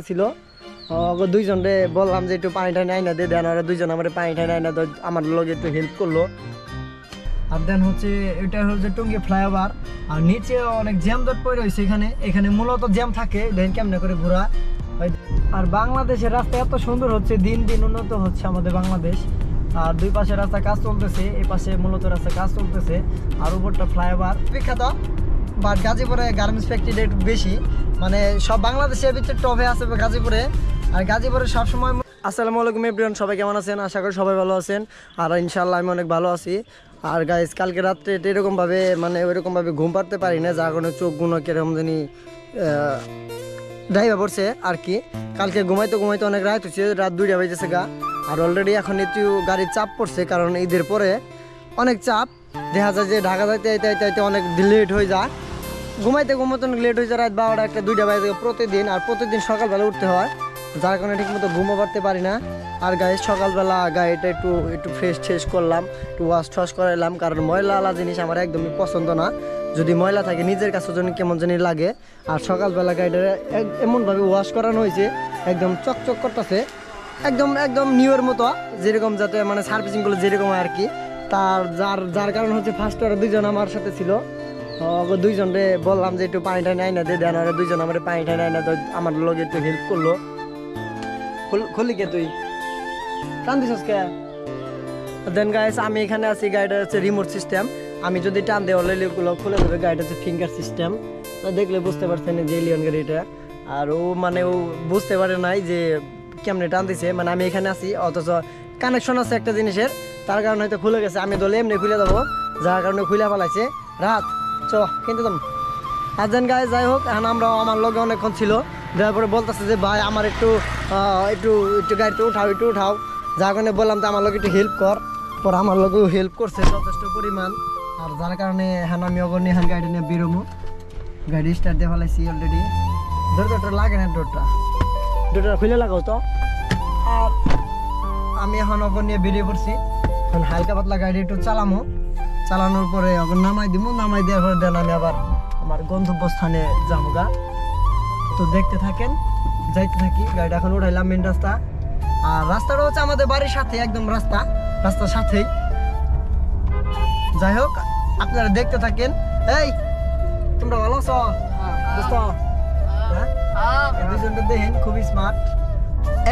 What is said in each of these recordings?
ছিল দুইজনে বললাম যে একটু পানি টানি আইনা দিয়ে দেন, ওরা দুইজন আমার পানি টানি আইনা আমার লগে একটু হেল্প করলো। আর দেন হচ্ছে এটা হচ্ছে টুঙ্গি ফ্লাইওভার, আর নিচে অনেক জ্যাম জট পড়ে রয়েছে। এখানে মূলত জ্যাম থাকে, দেন কেমনে করে ঘোরা। আর বাংলাদেশের রাস্তা এত সুন্দর হচ্ছে, দিন দিন উন্নত হচ্ছে আমাদের বাংলাদেশ। আর দুই পাশে রাস্তা কাজ চলতেছে, এই পাশে মূলত রাস্তা কাজ চলতেছে, আর উপরটা ফ্লাইওভার বিখ্যাত। বাট গাজীপুরে গার্মেন্টস ফ্যাক্টরিটা একটু বেশি, মানে সব বাংলাদেশের ভিতরে টপে আছে গাজীপুরে। আর গাজীপুরে সবসময়। আসসালামু আলাইকুম এভরিওয়ান, সবাই কেমন আছেন? আশা করি সবাই ভালো আছেন, আর ইনশাআল্লাহ আমি অনেক ভালো আছি। আর গাইজ কালকে রাত্রে এরকমভাবে মানে ওইরকমভাবে ঘুম পাড়তে পারি না, যার কারণে চোখগুলো কিরকম জানি ড্রাইভে পড়ছে আর কি। কালকে ঘুমাইতে অনেক রাত হচ্ছে, রাত 2টা বাজেছে গা। আর অলরেডি এখন একটু গাড়ির চাপ পড়ছে, কারণ ঈদের পরে অনেক চাপ। দেখা যায় যে ঢাকা যাইতে অনেক লেট হয়ে যায়, ঘুমাইতে অনেক লেট হয়ে যায়, রাত 12টা 1টা 2টা বাজে প্রতিদিন। আর প্রতিদিন সকালবেলা উঠতে হয়, যার কারণে ঠিক মতো ঘুমো পারতে পারি না। আর গাড়ি সকালবেলা গাড়িটা একটু ফ্রেশ করলাম, একটু ওয়াশ করাইলাম, কারণ ময়লা জিনিস আমার একদমই পছন্দ না। যদি ময়লা থাকে নিজের কাছে যেন কেমন জানি লাগে। আর সকালবেলা গাড়িটা এমনভাবে ওয়াশ করানো হয়েছে, একদম চকচক করতেছে, একদম নিউয়ের মতো, যেরকম যাতে মানে সার্ভিসিং করলে যেরকম আর কি। যার কারণ হচ্ছে ফার্স্ট ওরা দুইজন আমার সাথে ছিল, দুইজনে বললাম যে একটু পানি টানি আইনা দিয়ে দেন, ওরা দুইজন আমার পানি টানি আইনা আমার লগে একটু হেল্প করলো। খুলি কে তুই টান দিস কে? দেন গাইস আমি এখানে আছি, গাড়িটা হচ্ছে রিমোট সিস্টেম। আমি যদি টান দেওয়া গুলো খুলে দেবে, গাড়িটা হচ্ছে ফিঙ্গার সিস্টেম। দেখলে বুঝতে পারছেন যে এলিয়ন গাড়িটা। আর ও বুঝতে পারে নাই যে কেমনে টান দিছে, মানে আমি এখানে আছি অথচ কানেকশন আছে একটা জিনিসের, তার কারণে হয়তো খুলে গেছে। আমি দলে এমনি খুলে দেবো, যার কারণে খুলে ফেলাইছে রাত কিন্তু আর দেন গায়ে যাই হোক, এখন আমরা আমার লগে অনেকক্ষণ ছিল, যার পরে বলতেছে যে ভাই আমার একটু গাড়িতে উঠাও, যার কারণে বললাম তো আমার লগে একটু হেল্প কর। পরে আমার লগেও হেল্প করছে যথেষ্ট পরিমাণ। আর যার কারণে এখন আমি অগণি এখন গাড়ি নিয়ে বেরোবো। গাড়ি স্টার্ট দিয়ে ফেলাইছি অলরেডি। ডোরটা লাগে না, ডোরটা খুলে লাগাও তো। আর আমি এখন অগণ নিয়ে বেরিয়ে পড়ছি, এখন হালকা পাতলা গাড়ি একটু চালানোর পরে আবার নামাই দেওয়ার পরে দেন আমি আবার আমার গন্তব্যস্থানে যাবো গা। তো দেখতে থাকেন, যাইতে থাকি। গাড়িটা এখন উঠাইলাম মেন রাস্তা, আর রাস্তাটা হচ্ছে আমাদের বাড়ির সাথে, একদম রাস্তার সাথেই। যাই হোক আপনারা দেখতে থাকেন। এই তোমরা ভালো আছো? দুজনটা দেখেন খুবই স্মার্ট।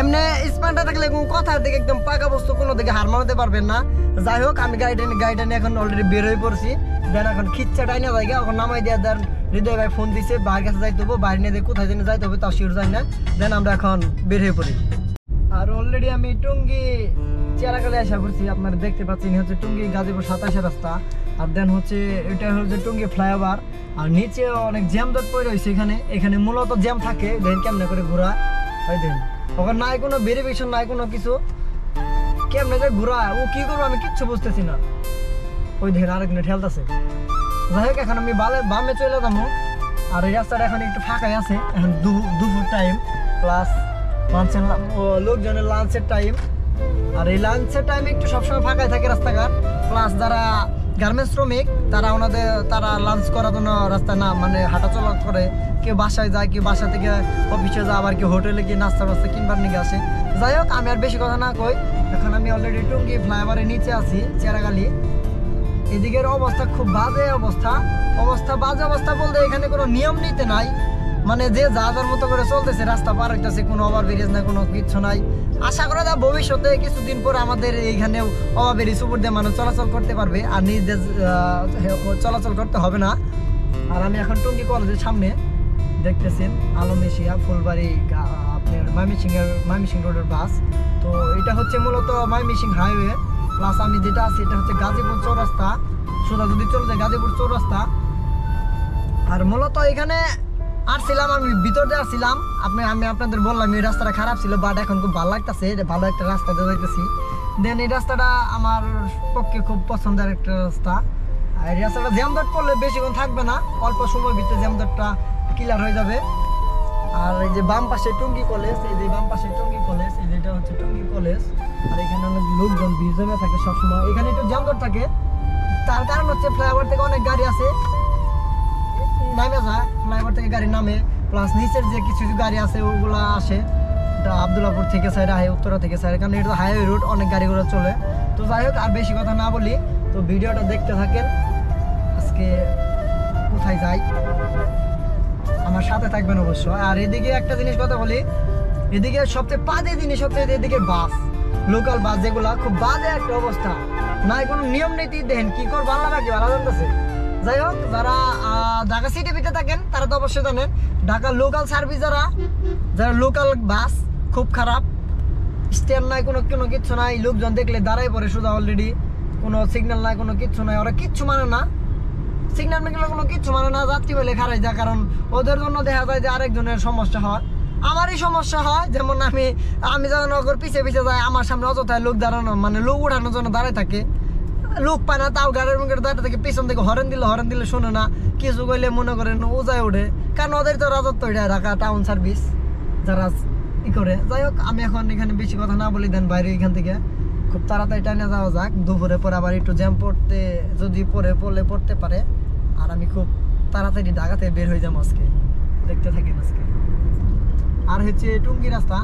এমনি স্মার্টটা থাকলে কোনো কথার দিকে একদম পাকা বস্তু কোনো দিকে হার মানাতে পারবেন না। যাই হোক আমি গাড়িটা নিয়ে এখন অলরেডি বের হয়ে পড়ছি। দেন এখন খিচ্ছা টাইনা জায়গা এখন নামাই দেওয়া। দেন হৃদয় ভাই ফোন দিছে, বাইরের কাছে যাইতে হবে, বাইরে নিয়ে কোথায় যেন যাইতে হবে তাও শিওর যাই না। দেন আমরা এখন বের হয়ে পড়ি। আর অলরেডি আমি টুঙ্গি চেরাকালে আসা করছি, আপনারা দেখতে পাচ্ছেন হচ্ছে টুঙ্গি গাজীপুর 27 রাস্তা। আর দেন হচ্ছে এটা হচ্ছে টুঙ্গি ফ্লাইওভার, আর নিচে অনেক জ্যাম জট পড়ে রয়েছে। এখানে মূলত জ্যাম থাকে, দেন কেমনে করে ঘোরা হয়। দেন ওখানে নাই কোনো ভেরিফিকেশন, নাই কোনো কিছু, কেমনে যে ঘোরা ও কি করবো আমি কিচ্ছু বুঝতেছি না। ওই দেখেন আরেকদিনে ঠেলতেছে। যাই হোক এখন আমি বামে চলে যাবো। আর এই রাস্তাটা এখন একটু ফাঁকাই আছে, এখন দুপুর টাইম প্লাস লোকজনের লাঞ্চের টাইম। আর এই লাঞ্চের টাইমে একটু সবসময় ফাঁকাই থাকে রাস্তাঘাট। প্লাস যারা গার্মেন্টস শ্রমিক তারা লাঞ্চ করার জন্য রাস্তা না মানে হাঁটাচলা করে, কেউ বাসায় যায়, কেউ বাসা থেকে অফিসে যায়, আবার কেউ হোটেলে গিয়ে নাস্তা কিনবার নিয়ে আসে। যাই হোক আমি আর বেশি কথা না কই, এখন আমি অলরেডি টুঙ্গি ফ্লাইওভারের নিচে আছি চেরাগালি। এদিকের অবস্থা খুব বাজে অবস্থা বলতে এখানে কোনো নিয়ম নীতি নাই, মানে যে যার মতো করে চলতেছে, রাস্তা পার হইতেছে, কোনো ওভারব্রিজ নাই, কোনো কিছু নাই। আশা করা যায় ভবিষ্যতে কিছুদিন পর আমাদের এইখানেও ওভারব্রিজ উপর দিয়ে মানুষ চলাচল করতে পারবে, আর নিজে চলাচল করতে হবে না। আর আমি এখন টুঙ্গি কলেজের সামনে দেখতেছেন আলম এশিয়া ফুলবাড়ি, আপনার ময়মনসিংহ রোডের বাস। তো এটা হচ্ছে মূলত ময়মনসিংহ হাইওয়ে। প্লাস আমি যেটা আছি এটা হচ্ছে গাজীপুর চৌরাস্তা, সোজা যদি চলে যায় গাজীপুর চৌরাস্তা। আর মূলত এখানে আসছিলাম, আমি ভিতর দিয়ে আসছিলাম, আমি আপনাদের বললাম এই রাস্তাটা খারাপ ছিল, বাট এখন খুব ভালো লাগতেছে, ভালো একটা রাস্তা দিয়ে যাইতেছি। দেন এই রাস্তাটা আমার পক্ষে খুব পছন্দের একটা রাস্তা। আর এই রাস্তাটা জ্যামজট করলে বেশিক্ষণ থাকবে না, অল্প সময়ের ভিতরে জ্যামজটটা ক্লিয়ার হয়ে যাবে। আর এই যে বাম পাশে টুঙ্গি কলেজ, এই যে বাম পাশে টুঙ্গি কলেজ, এই যেটা হচ্ছে টুঙ্গি কলেজ। আর এখানে অনেক লোকজন ভিড় জমে থাকে সবসময়, এখানে একটু জ্যামজট থাকে, তার কারণ হচ্ছে ফ্লাইওভার থেকে অনেক গাড়ি আছে নামে যায়, ফ্লাইওভার থেকে গাড়ি নামে। প্লাস নিচের যে কিছু কিছু গাড়ি আছে ওগুলো আসে আবদুল্লাপুর থেকে সাইড আহে, উত্তরা থেকে সাইড, কারণ এটা হাইওয়ে রুট, অনেক গাড়িগুলো চলে। তো যাই হোক আর বেশি কথা না বলি, তো ভিডিওটা দেখতে থাকেন। আজকে কোথায় যাই আমার সাথে থাকবেন অবশ্যই। আর এদিকে একটা জিনিস কথা বলি, এদিকে সবচেয়ে বাজে জিনিস হচ্ছে এদিকে বাস, লোকাল বাস যেগুলা খুব বাজে একটা অবস্থা, নাই কোনো নিয়ম নীতি, দেখেন কি কর ভালো লাগে ভালো জানতেছে। যাই হোক যারা ঢাকা সিটি ভিতরে থাকেন তারা তো অবশ্যই জানেন, ঢাকা লোকাল সার্ভিস যারা লোকাল বাস খুব খারাপ, স্ট্যান্ড নাই, কোনো কিচ্ছু নাই, লোকজন দেখলে দাঁড়াই পড়ে শুধু, অলরেডি কোনো সিগন্যাল নাই, কোনো কিচ্ছু নাই, ওরা কিচ্ছু মানে না, সিগন্যাল মিগন্যাল কোনো কিচ্ছু মানে না, যাত্রী বলে খারাই যায়, কারণ ওদের জন্য দেখা যায় যে আরেকজনের সমস্যা হয়, আমারই সমস্যা হয়। যেমন আমি যখন নগর পিছিয়ে যাই, আমার সামনে অযথায় লোক দাঁড়ানো, মানে লোক উঠানোর জন্য দাঁড়ায় থাকে, লোক পায় না, তাও গাড়ির মুখে দাঁড়িয়ে থাকে, পিছন থেকে হরেন দিলে শোনে না, কিছু কইলে মনে করেন উজায় ওঠে, কারণ ওদের তো রাজত্ব এটা ঢাকা টাউন সার্ভিস যারা ই করে। যাই হোক আমি এখন এখানে বেশি কথা না বলি, দেন বাইরে এখান থেকে খুব তাড়াতাড়ি টাইনে যাওয়া যাক, দুপুরে পরে আবার একটু জ্যাম পড়তে যদি পড়তে পারে, আর আমি খুব তাড়াতাড়ি ঢাকা থেকে বের হয়ে যাবো আজকে, দেখতে থাকেন আজকে। আর হচ্ছে টুঙ্গি রাস্তা,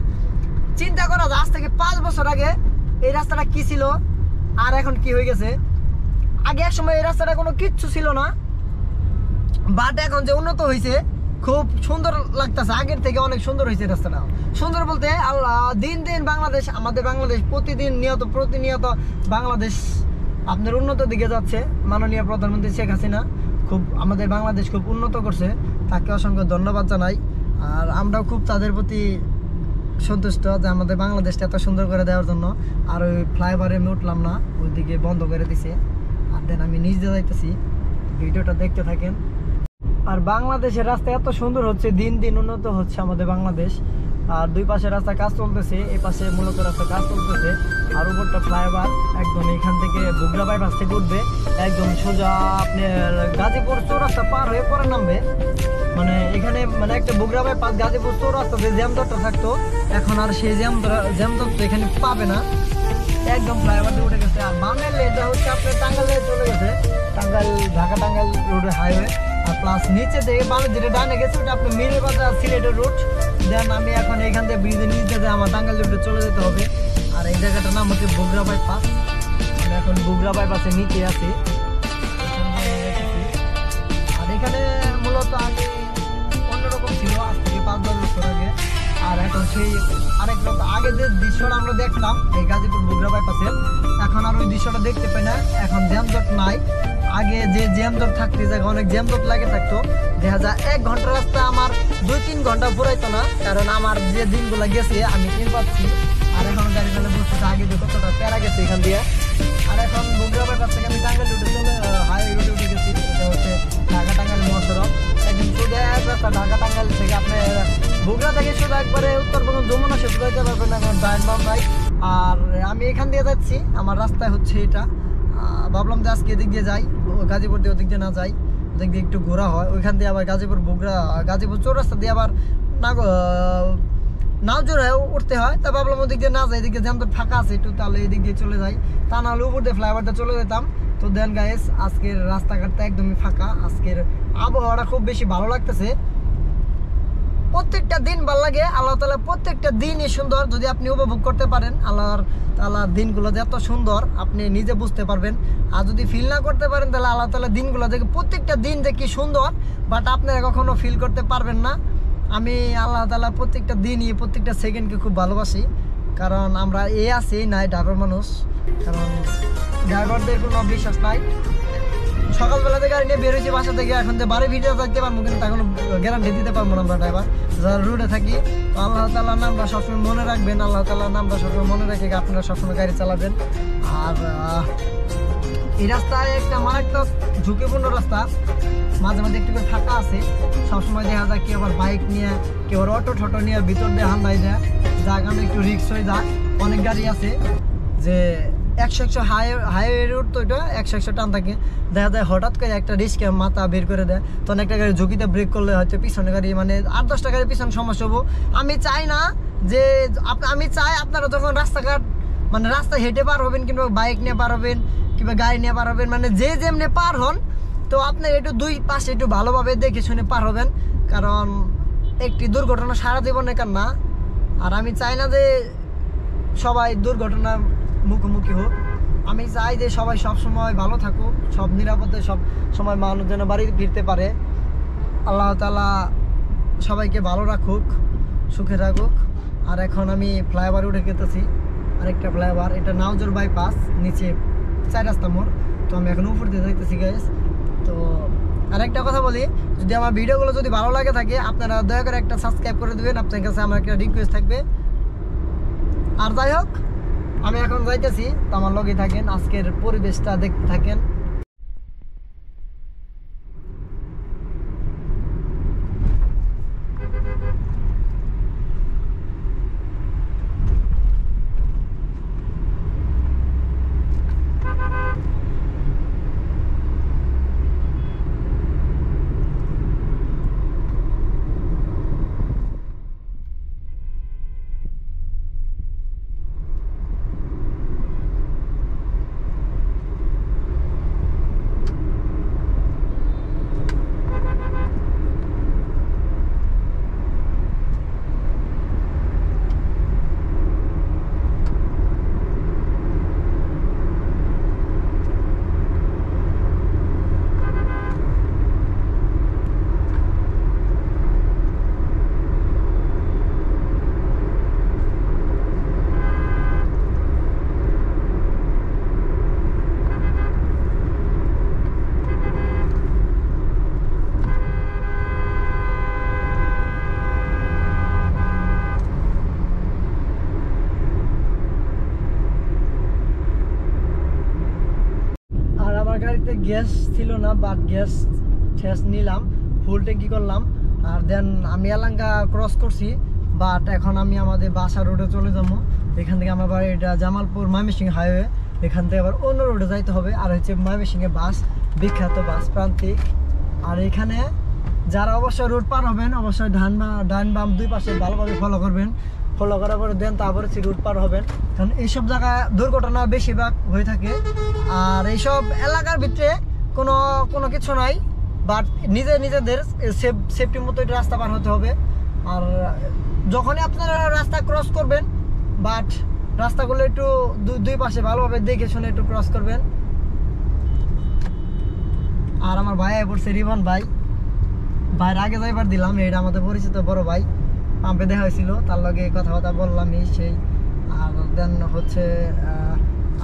চিন্তা করা যায় আজ থেকে 5 বছর আগে এই রাস্তাটা কি ছিল আর এখন কি হয়ে গেছে। আগে এক সময় এই রাস্তাটা কোনো কিচ্ছু ছিল না, বাট এখন যে উন্নত হয়েছে খুব সুন্দর লাগতেছে, আগের থেকে অনেক সুন্দর হয়েছে রাস্তাটা। সুন্দর বলতে আল্লাহ দিন বাংলাদেশ, আমাদের বাংলাদেশ প্রতিনিয়ত বাংলাদেশ আপনার উন্নত দিকে যাচ্ছে। মাননীয় প্রধানমন্ত্রী শেখ হাসিনা আমাদের বাংলাদেশ খুব উন্নত করছে, তাকে অসংখ্য ধন্যবাদ জানাই। আর আমরাও খুব তাদের প্রতি সন্তুষ্ট যে আমাদের বাংলাদেশটা এত সুন্দর করে দেওয়ার জন্য। আর ওই ফ্লাইওভারে আমি উঠলাম না, ওইদিকে বন্ধ করে দিছে, আর দেন আমি নিচ দিয়ে যাইতেছি, ভিডিওটা দেখতে থাকেন। আর বাংলাদেশের রাস্তা এত সুন্দর হচ্ছে, দিন উন্নত হচ্ছে আমাদের বাংলাদেশ। আর দুই পাশে রাস্তা কাজ চলতেছে, এই পাশে মূলত রাস্তা কাজ চলতেছে, আর উপরটা ফ্লাইওভার একদম এখান থেকে বুগরা বাইপাস থেকে উঠবে, একদম সোজা আপনার গাজীপুর চৌরাস্তা পার হয়ে পরে নামবে। মানে এখানে মানে একটা বুগরা বাইপাস গাজীপুর চৌরাস্তা যে জ্যামদরটা থাকতো, এখন আর সেই জ্যামদর তো এখানে পাবে না, একদম ফ্লাইওভার উঠে গেছে। আর বামের লেনটা হচ্ছে আপনার টাঙ্গাইল লেন চলে গেছে, ঢাকা টাঙ্গাইল রোডের হাইওয়ে। আর প্লাস নিচে থেকে বামের যেটা ডানে গেছে ওটা আপনার মিরের বাজার সিলেটের রুট। দেন আমি এখন এখান থেকে ব্রিজের নিচে যে আমার টাঙ্গাইল রোডে চলে যেতে হবে। আর এই জায়গাটার নাম হচ্ছে বুগরা বাইপাস, আমি এখন বুগরা বাইপাসের নিচে আছি। আর এখানে মূলত আমি অন্যরকম ছিল আজ থেকে 5-10 বছর আগে, আর এখন সেই আরেক রকম। আগে যে দৃশ্যটা আমরা দেখতাম এই গাজীপুর বুগরা বাইপাসে, এখন আর ওই দৃশ্যটা দেখতে পাই না, এখন জ্যামজট নাই। আগে যে জ্যামজট থাকতে জায়গা অনেক জ্যামজট লাগে থাকতো, দেখা যায় 1 ঘন্টা রাস্তা আমার 2-3 ঘন্টা পুরাইতো না, কারণ আমার যে দিনগুলো গেছে আমি টের পাচ্ছি। আর এখন গাড়ি চালে বসতে আগে যে কতটা প্যারা গেছে এখান দিয়ে। আর এখন বুগরা বাইপাস থেকে আমি টাঙ্গাইল রুটে চলে হাইওয়ে রুটে উঠে গেছি, এটা হচ্ছে ঢাকা টাঙ্গাইল মহাসড়ক। একদম সোজা এক রাস্তা ঢাকা টাঙ্গাইল থেকে আপনার বুগরা থেকে সোজা একবারে উত্তরবঙ্গ যমুনা সেতু যেতে পারবেন, এখন ডাইন বাম নাই। আর আমি এখান দিয়ে যাচ্ছি, আমার রাস্তায় হচ্ছে এটা। ভাবলাম যে আজকে এদিক দিয়ে যাই, গাজীপুর দিয়ে ওদিক দিয়ে না যাই, ওদিক দিয়ে একটু ঘোরা হয়, ওইখান দিয়ে আবার গাজীপুর চৌরাস্তা দিয়ে আবার নাওজোড় হয়ে উঠতে হয়। তা ভাবলাম ওদিক দিয়ে না যাই, এদিকে যেমন ফাঁকা আছে একটু, তাহলে এদিক দিয়ে চলে যাই, তা নাহলে উপর দিয়ে ফ্লাইওভারটা চলে যেতাম। তো দেন গাইস আজকের রাস্তাঘাটটা একদমই ফাঁকা, আজকের আবহাওয়াটা খুব বেশি ভালো লাগতেছে। প্রত্যেকটা দিন ভালো লাগে, আল্লাহ তাআলা প্রত্যেকটা দিনই সুন্দর যদি আপনি উপভোগ করতে পারেন। আল্লাহ তাআলা দিনগুলো যে এত সুন্দর আপনি নিজে বুঝতে পারবেন। আর যদি ফিল না করতে পারেন তাহলে আল্লাহ তাআলা দিনগুলো দেখে প্রত্যেকটা দিন যে কি সুন্দর, বাট আপনারা কখনো ফিল করতে পারবেন না। আমি আল্লাহ তাআলা প্রত্যেকটা দিনই প্রত্যেকটা সেকেন্ডকে খুব ভালোবাসি, কারণ আমরা আছি নাই ড্রাইভার মানুষ, কারণ ড্রাইভারদের কোনো বিশ্বাস নাই। সকালবেলাতে গাড়ি নিয়ে বের হয়েছি বাসা থেকে, এখন যে বাড়ি ভিডিও থাকতে পারবো কিন্তু এখন গ্যারান্টি দিতে পারবো না আমরা ড্রাইভার যারা রুটে থাকি। তো আল্লাহ তাআলার নামটা সবসময় মনে রাখবেন, আল্লাহ তাআলার নামটা সবসময় মনে রেখে আপনারা সবসময় গাড়ি চালাবেন। আর এই রাস্তায় একটা মারাত্মক ঝুঁকিপূর্ণ রাস্তা, মাঝে মাঝে একটু করে ফাঁকা আছে, সবসময় দেখা যায় কেউ আবার বাইক নিয়ে কেউ আবার অটো নিয়ে ভিতর দিয়ে হান্দাই দেয়, যার কারণে একটু রিস্ক হয়ে যায়। অনেক গাড়ি আছে যে 100 হাইওয়ে রুট, তো এটা 100 টান থাকে, দেখা যায় হঠাৎ করে একটা রিস্কে মাথা বের করে দেয়, তখন একটা গাড়ি ঝুঁকিতে ব্রেক করলে হয়তো পিছনে গাড়ি মানে 8-10টা গাড়ির পিছনে সমস্যা হবো। আমি চাই না যে আমি চাই আপনারা যখন রাস্তাঘাট মানে রাস্তা হেঁটে পার হবেন, কিংবা বাইক নিয়ে পার হবেন, কিংবা গাড়ি নিয়ে পার হবেন, মানে যে যেমনি পার হন, তো আপনার একটু দুই পাশে একটু ভালোভাবে দেখে শুনে পার হবেন। কারণ একটি দুর্ঘটনা সারা জীবনে কান্না। আর আমি চাই না যে সবাই দুর্ঘটনার মুখোমুখি হোক। আমি চাই যে সবাই সব সময় ভালো থাকুক, সব নিরাপদে সব সময় মানুষ যেন বাড়ি ফিরতে পারে। আল্লাহ তাআলা সবাইকে ভালো রাখুক, সুখে রাখুক। আর এখন আমি ফ্লাইওভার উঠে গেতেছি, আরেকটা ফ্লাইওভার, এটা নাওজোর বাইপাস, নিচে 4 রাস্তা মোড়। তো আমি এখন উপর দিয়ে যাইতেছি গাইস। তো আরেকটা কথা বলি, যদি আমার ভিডিওগুলো যদি ভালো লাগে থাকে আপনারা দয়া করে একটা সাবস্ক্রাইব করে দেবেন, আপনার কাছে আমার একটা রিকোয়েস্ট থাকবে। আর যাই হোক, আমি এখন যাইতেছি, তো আমার লগেই থাকেন, আজকের পরিবেশটা দেখতে থাকেন। গাড়িতে গ্যাস ছিল না, বাট গ্যাস শেষ নিলাম, ফুল ট্যাঙ্কি করলাম। আর দেন আমি এলাঙ্গা ক্রস করছি, বাট এখন আমি আমাদের বাসা রোডে চলে যাবো। এখান থেকে আমার বাড়ি এটা জামালপুর ময়মনসিংহ হাইওয়ে, এখান থেকে আবার অন্য রোডে যাইতে হবে। আর হচ্ছে ময়মনসিংহে বাস, বিখ্যাত বাস প্রান্তিক। আর এখানে যারা অবশ্যই রোড পার হবেন, অবশ্যই ডান বাম দুই পাশে ভালোভাবে ফলো করবেন। ফলো করার পরে দেন তারপরে রুট পার হবেন, কারণ এইসব জায়গায় দুর্ঘটনা বেশিরভাগ হয়ে থাকে। আর এইসব এলাকার ভিতরে কোনো কিছু নাই, বাট নিজেদের সেফটির মতো এটা রাস্তা পার হতে হবে। আর যখনই আপনারা রাস্তা ক্রস করবেন, বাট রাস্তাগুলো একটু দুই পাশে ভালোভাবে দেখে শুনে একটু ক্রস করবেন। আর আমার ভাই পড়ছে রিবন ভাইয়ের আগে যাইবার দিলাম, এটা আমাদের পরিচিত বড় ভাই, পাম্পে দেখা হয়েছিল, তার লগে কথাবার্তা বললাম এই সেই। আর দেন হচ্ছে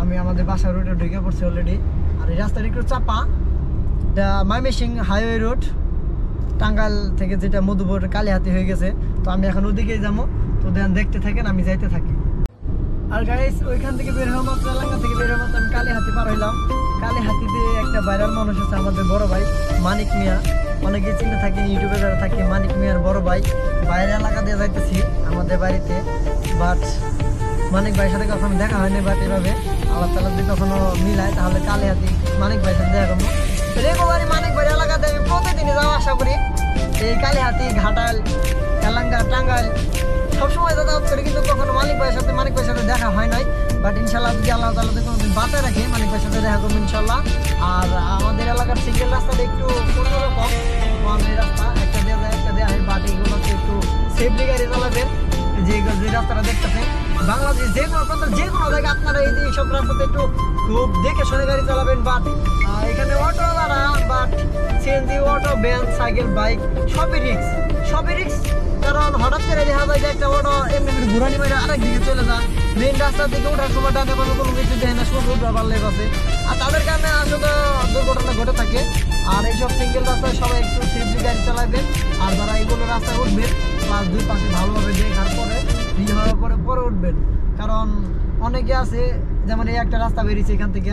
আমি আমাদের বাসা রোডে ঢুকে পড়ছি অলরেডি। আর এই রাস্তাটা একটু চাপা, এটা ময়মনসিংহ হাইওয়ে রোড, টাঙ্গাইল থেকে যেটা মধুপুর কালীহাতি হয়ে গেছে। তো আমি এখন ওদিকেই যাবো, তো দেন দেখতে থাকেন, আমি যাইতে থাকি। আর গাইস ওইখান থেকে বের হওয়া মাত্র, এলাকা থেকে বের হওয়া মাত্র আমি কালীহাতি পার হইলাম। কালীহাতিতে একটা ভাইরাল মানুষ আছে আমাদের বড় ভাই মানিক মিয়া, অনেকে চিনে থাকেন, ইউটিউবে যারা থাকে, মানিক মিয়ার বড় ভাই। বাইরের এলাকা দিয়ে যাইতেছি আমাদের বাড়িতে, বাট মানিক ভাইয়ের সাথে কখনো দেখা হয়নি। বাট এভাবে আল্লাহ তাআলা যদি কখনো মিলায় তাহলে কালীহাতি মানিক ভাইয়ের সাথে দেখা করবো। রেগুলারই মানিক ভাইয়ের এলাকাতে আমি প্রতিদিনই যাওয়া আসা করি। এই কালীহাতি, ঘাটাল, এলাঙ্গা, টাঙ্গাইল সবসময় যাতায়াত করি, কিন্তু কখনো মানিক ভাইয়ের সাথে দেখা হয় নাই। বাট ইনশাল্লাহ যদি আল্লাহ তাআলা কোনোদিন বাঁচায় রাখে, মানিক ভাইয়ের সাথে দেখা করবো ইনশাল্লাহ। আর আমাদের এলাকার সিঙ্গেল রাস্তাটা একটু অন্যরকম, রাস্তা একটা দেওয়া যায়, একটা দেওয়া হয়, বাট এগুলোকে একটু সেফলি গাড়ি চালাবেন। যে রাস্তাটা দেখতেছেন, বাংলাদেশ যে কোনো প্রান্ত, যে কোনো জায়গায় আপনারা এই যে সব রাস্তাতে একটু খুব দেখে শুনে গাড়ি চালাবেন। বাট এখানে অটো দ্বারা, but CNG, auto, van, cycle, bike সবই রিক্স। কারণ হঠাৎ করে দেখা যায় যে একটা অটো এমনি ঘুরানি মেরে আরেক দিকে চলে যায়, মেন রাস্তার দিকে ওঠার সময় ডানে পাশে কোনো কিছু দেখে না, শুধু পারলে আছে। আর তাদের কারণে আসলে দুর্ঘটনা ঘটে থাকে। আর এইসব সিঙ্গেল রাস্তায় সবাই একটু সেফলি গাড়ি চালাবেন। আর যারা এইগুলো রাস্তায় উঠবেন, প্লাস দুই পাশে ভালোভাবে দেখার পরে ফ্রি হওয়ার পরে উঠবেন। কারণ অনেকে আছে, যেমন এই একটা রাস্তা বেরিয়েছে এখান থেকে,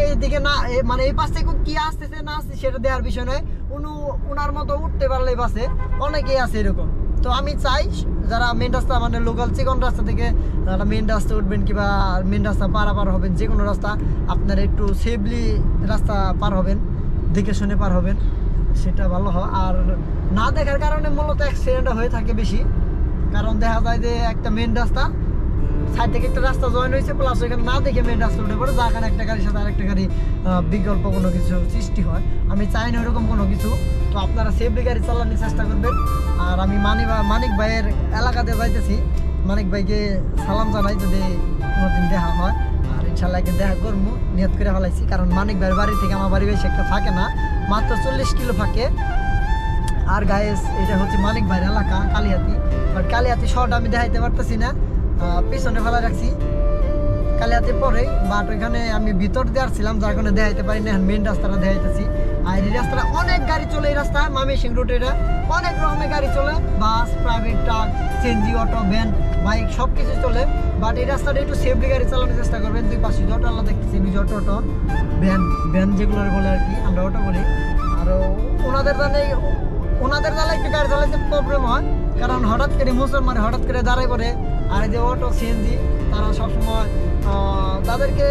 এই দিকে না, মানে এই পাশ থেকে কি আসতেছে না আসছে সেটা দেওয়ার বিষয় নয়, উনার মতো উঠতে পারলেই বাসে, অনেকেই আছে এরকম। তো আমি চাই যারা মেন রাস্তা, মানে লোকাল চিকন রাস্তা থেকে যারা মেন রাস্তা উঠবেন কিংবা মেন রাস্তা পারাপার হবেন, যে কোনো রাস্তা আপনারা একটু সেফলি রাস্তা পার হবেন, দেখে শুনে পার হবেন, সেটা ভালো হয়। আর না দেখার কারণে মূলত অ্যাক্সিডেন্ট হয়ে থাকে বেশি। কারণ দেখা যায় যে একটা মেন রাস্তা, সাইড থেকে একটা রাস্তা জয়েন হয়েছে, প্লাস ওইখানে না দেখে মেন রাস্তা উঠে পড়ে, যার কারণে একটা গাড়ির সাথে আরেকটা গাড়ি বিকল্প কোনো কিছু সৃষ্টি হয়। আমি চাই না ওরকম কোনো কিছু। তো আপনারা সেফলি গাড়ি চালানোর চেষ্টা করবেন। আর আমি মানিক ভাইয়ের এলাকাতে যাইতেছি, মানিক ভাইকে সালাম জানাই যদি কোনোদিন দেখা হয়। আর ইনশাল্লাহ দেখা করবো নিয়ত করে ফেলাইছি, কারণ মানিক ভাইয়ের বাড়ি থেকে আমার বাড়ি বেশি একটা থাকে না, মাত্র 40 কিলো থাকে। আর গায়েস এটা হচ্ছে মানিক ভাইয়ের এলাকা কালিয়াতি, বাট কালিয়াতি শহরটা আমি দেখাইতে পারতেছি না, পিছনে ফেলা রাখছি কালিয়াতি পরে। বাট ওইখানে আমি ভিতর দিয়ে আসছিলাম, যার কারণে দেখাইতে পারি না। মেন রাস্তাটা দেখাইতেছি। আর এই রাস্তাটা অনেক গাড়ি চলে, এই রাস্তা ময়মনসিংহ রুট, এটা অনেক রকমের গাড়ি চলে, bus, private truck, CNG, auto, van, bike সব কিছু চলে। বাট এই রাস্তাটা একটু সেফলি গাড়ি চালানোর চেষ্টা করবেন। দুই পাশে অটো আল্লাহ দেখতেছি, দুই অটো ভ্যান যেগুলো বলে আর কি, আমরা অটো বলি। আর ওনাদের দ্বারা একটু গাড়ি চালাতে প্রবলেম হয়, কারণ হঠাৎ করে মোচর মারে, হঠাৎ করে দাঁড়াই পড়ে। আর এই যে অটো, সিএনজি, তারা সবসময় তাদেরকে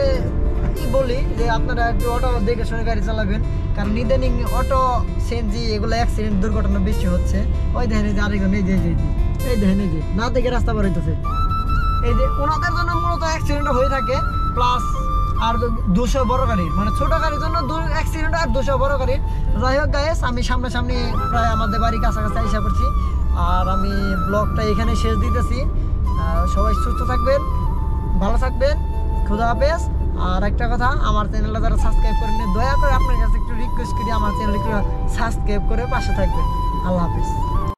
বলি যে আপনারা একটু অটো দেখে শুনে গাড়ি চালাবেন, কারণ ইদানিং অটো, সিএনজি এগুলো অ্যাক্সিডেন্ট দুর্ঘটনা বেশি হচ্ছে। ওই দেখেন এই যে আরেকজন, এই দেখেন এই যে না দেখে রাস্তা বেরোইতেছে, এই যে ওনাদের জন্য মূলত অ্যাক্সিডেন্ট হয়ে থাকে। প্লাস আর 200 বড় গাড়ির, মানে ছোট গাড়ির জন্য অ্যাক্সিডেন্ট, আর 200 বড় গাড়ির। যাই হোক গাইস, আমি সামনাসামনি প্রায় আমাদের বাড়ির কাছাকাছি আশা করছি। আর আমি ব্লগটা এখানে শেষ দিতেছি। সবাই সুস্থ থাকবেন, ভালো থাকবেন, খুদা হাফেজ। আর একটা কথা, আমার চ্যানেলটা যারা সাবস্ক্রাইব করেন, দয়া করে আপনার কাছে একটু রিকোয়েস্ট করি আমার চ্যানেল একটু সাবস্ক্রাইব করে পাশে থাকবেন। আল্লাহ হাফেজ।